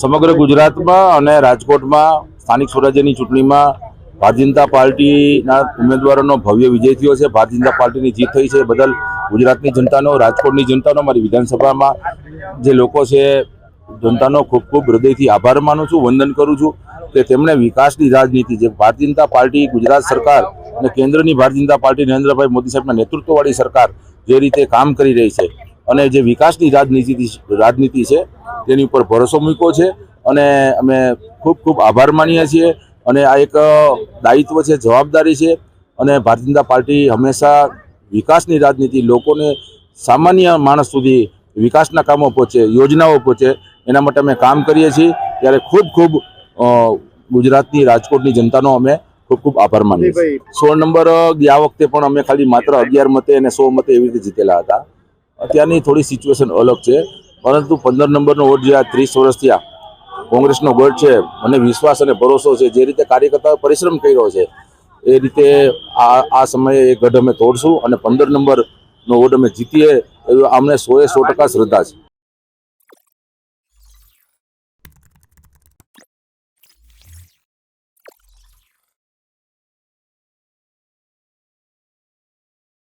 સમગ્ર ગુજરાતમાં અને રાજકોટમાં સ્થાનિક સ્વરાજ્યની ચૂંટણીમાં ભારતીય જનતા પાર્ટીના ઉમેદવારોનો ભવ્ય વિજય થયો છે। ભારતીય જનતા પાર્ટીની જીત થઈ છે બદલ ગુજરાતની જનતાનો, રાજકોટની જનતાનો, મારી વિધાનસભામાં જે લોકો છે જનતાનો ખૂબ ખૂબ હૃદયથી આભાર માનું છું, વંદન કરું છું કે તેમણે વિકાસની રાજનીતિ જે ભારતીય જનતા પાર્ટી ગુજરાત સરકાર અને કેન્દ્રની ભારતીય જનતા પાર્ટી નરેન્દ્રભાઈ મોદી સાહેબના નેતૃત્વવાળી સરકાર જે રીતે કામ કરી રહી છે અને જે વિકાસની રાજનીતિ છે તેની ઉપર ભરોસો મૂક્યો છે અને અમે ખૂબ ખૂબ આભાર માનીએ છીએ। અને આ એક દાયિત્વ છે, જવાબદારી છે અને ભારતીય જનતા પાર્ટી હંમેશા વિકાસની રાજનીતિ, લોકોને સામાન્ય માણસ સુધી વિકાસના કામો પહોંચે, યોજનાઓ પહોંચે એના માટે અમે કામ કરીએ છીએ। ત્યારે ખૂબ ખૂબ ગુજરાતની, રાજકોટની જનતાનો અમે ખૂબ ખૂબ આભાર માનીએ છીએ। 16 નંબર ગયા વખતે પણ અમે ખાલી માત્ર 11 મતે અને 100 મતે એવી રીતે જીતેલા હતા। અત્યારની થોડી સિચ્યુએશન અલગ છે, પરંતુ 15 નંબરનો વોટ જે આ 30 વર્ષથી આ કોંગ્રેસનો ગઢ છે, મને વિશ્વાસ અને ભરોસો છે જે રીતે કાર્યકર્તાઓ પરિશ્રમ કર્યો છે એ રીતે આ સમયે એ ગઢ અમે તોડશું અને 15 નંબરનો વોટ અમે જીતીએ એવી અમને 100% શ્રદ્ધા છે।